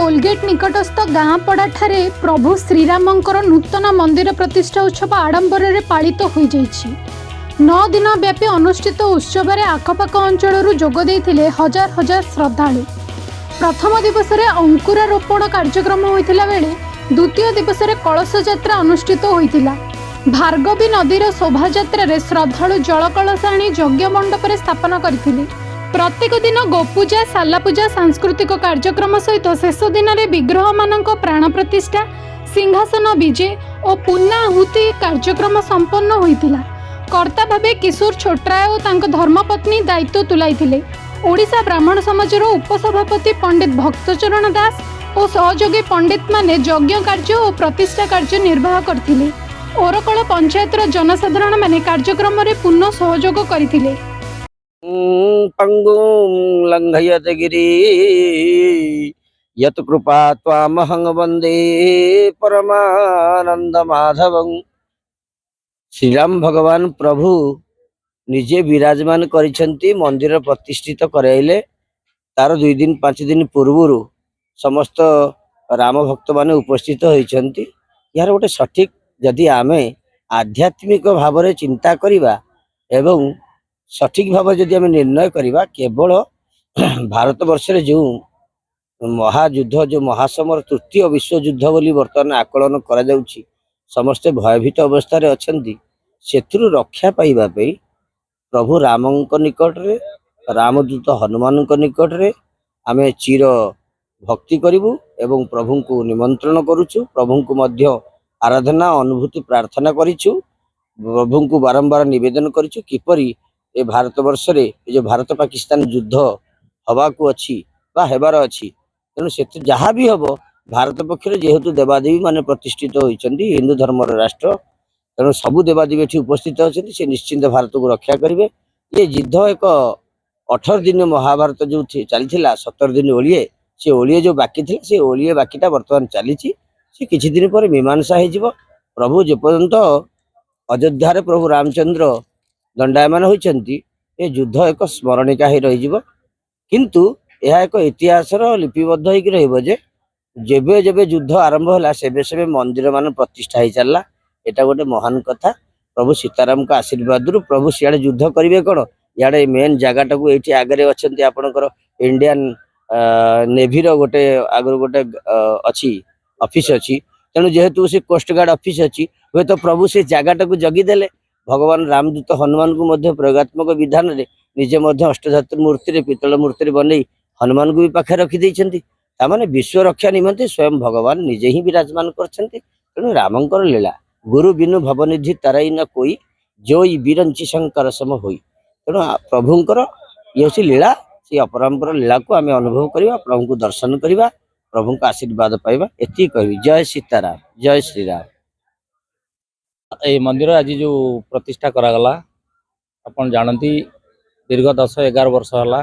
Toll gate निकटस्थ गाँ पड़ा ठारे प्रभु श्रीरामंकर नूतन मंदिर प्रतिष्ठा उत्सव आडंबर पालित हो जाइछि। 9 दिन व्यापी अनुष्ठित उत्सव आखपाख अंचल जोगदे हजार हजार श्रद्धालु। प्रथम दिवस में अंकुरारोपण कार्यक्रम होता बेले द्वितीय दिवस में कलश यात्रा अनुष्ठित होता। भार्गवी नदीर शोभायात्रा श्रद्धालु जल कलश आनी यज्ञ मंडप स्थापन करथिले। प्रत्येक दिन गोपूजा सालापूजा सांस्कृतिक कार्यक्रम सहित शेष दिन में विग्रह मानक प्राण प्रतिष्ठा सिंहासन विजे और पुण्याहुति कार्यक्रम संपन्न होइतिला। कर्ता भावे किशोर छोटराय और तांको धर्मपत्नी दायित्व तुलाइथिले। ओडिशा ब्राह्मण समाजर उपसभापति पंडित भक्तचरण दास और सहयोगी पंडित माने यज्ञ कार्य और प्रतिष्ठा कार्य निर्वाह करथिले। ओरकल पंचायतर जनसाधारण माने कार्यक्रम में पूर्ण सहयोग करथिले। पंगुं लंघयते गिरि यत् कृपा त्वामहं वन्दे परमानंद माधवं। श्रीराम भगवान प्रभु निजे विराजमान करिसेंती मंदिर प्रतिष्ठित कराइले। तार 2 दिन 5 दिन पूर्व समस्त राम भक्त माने उपस्थित होइछंती। यार गोटे सठिक जदि आमे आध्यात्मिक भाव में चिंता करिबा एवं सठिक भाव जदि आम निर्णय करवा केवल भारत वर्ष जो महायुद्ध जो महासमर तृतीय विश्वयुद्ध बोली बर्तमान आकलन करा जाउछि, समस्ते भयभीत अवस्था रे अछंती। सेथुरु रक्षा पाइबा पे प्रभु रामंक निकट रे रामदूत हनुमान निकट रे आमे चिर भक्ति करिवु एवं प्रभु को निमंत्रण करूछु। प्रभु को मध्य आराधना अनुभूति प्रार्थना करिछु। प्रभु को बारंबार निवेदन करिछु किपरि ए भारत वर्ष रे जो भारत पाकिस्तान युद्ध हवा को अच्छी बा हेबार अच्छी तेणु से जहाँ भी हम भारत पक्ष जेहेतु देवादेवी माने प्रतिष्ठित होइछंती हिंदू धर्म राष्ट्र तेणु सबु देवादेवी एठी उपस्थित अच्छे से निश्चिंत भारत को रक्षा करेंगे। ये युद्ध एक 18 दिन महाभारत जो चली 17 दिन ओलिए से ओलिए जो बाकी थी से ओलिए बाकीटा बर्तमान चली से किछि दिन पर मीमांसा हो। प्रभु जेपर्यंत अयोध्या प्रभु रामचंद्र दंडायमान होइछंती ए युद्ध एक स्मरणिका ही रही जीवो। किंतु यह एक इतिहास लिपिबद्ध होइक रहिबो जे जेबे जेबे युद्ध आरंभ होला सेबे सेबे मंदिर मान प्रतिष्ठा ही चलला। एटा गोटे महान कथा। प्रभु सीताराम का आशीर्वाद रु प्रभु सियाड़े युद्ध करिवे कोन याडे मेन जगाटा को एठी आगरे अछंती आपनकर इंडियन नेवी रो गोटे आगर गोटे अछि ऑफिस अछि। तेणु जेहेतु से कोस्ट गार्ड ऑफिस अछि वे तो प्रभु से जगाटा को जगी देले। भगवान रामदूत हनुमान को मध्य प्रयोगात्मक विधान रे निजे मध्य अष्टधातु मूर्ति रे पितल मूर्ति रे बनै हनुमान को भी पाखे रखी दैछंती। तामाने विश्व रक्षा निमंते स्वयं भगवान निजे ही विराजमान करछंती। तेणु रामंकर लीला गुरु बिनु भवनिधि तराई न कोई जोई बिरंची शंकर सम होई। तेणु प्रभुंकर ये लीला से अपरंपर लीला को आम अनुभव करवा प्रभु को दर्शन करवा प्रभु का आशीर्वाद पाइबा एति कहबी। जय सीताराम जय श्रीराम। ये मंदिर आज जो प्रतिष्ठा करागला अपन जानती दीर्घ 10-11 वर्ष है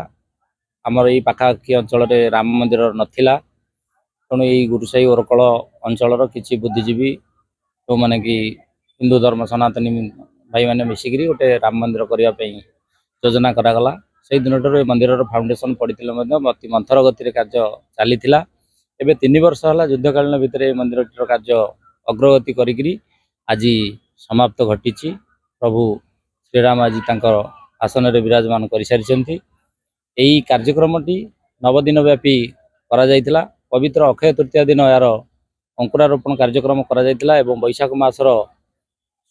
आमर ये पाखापाखि अंचल राम मंदिर नथिला। तेणु ये गुरुसाई ओरकल अंचल किसी बुद्धिजीवी जो मैंने कि हिंदू धर्म सनातनी भाई मैंने मिसिक गोटे राम मंदिर करने योजना करागला। से दिन ठार मंदिर फाउंडेशन पड़ते अति मंथर गति कार्य चली 3 वर्ष है युद्धकालीन भितर मंदिर कार्य अग्रगति करी आज समाप्त घटी। प्रभु श्रीराम आज तांकर आसन रे विराजमान कर सारी। यही कार्यक्रमटी 9 दिन व्यापी करा जायतिला। पवित्र अक्षय तृतीया दिन यार अंकुरारोपण कार्यक्रम करा जायतिला एवं वैशाख मासर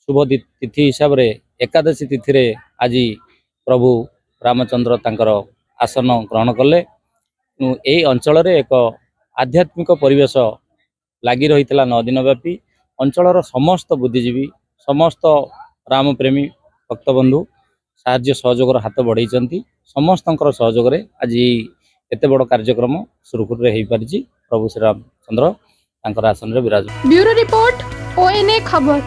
शुभ तिथि हिसाब रे एकादशी तिथि रे आज प्रभु रामचंद्र तांकर आसन ग्रहण कले। यही अंचल रे एक आध्यात्मिक परिवेश लगी रही 9 दिन व्यापी। अंचल समस्त बुद्धिजीवी समस्त राम प्रेमी भक्तबंधु साहाय्य सहयोग हाथ बढ़ाई समस्त सहयोग आज एत बड़ कार्यक्रम सुरखुर हो पारि। प्रभु श्री रामचंद्र आसन रे विराज। ब्यूरो रिपोर्ट ONA खबर।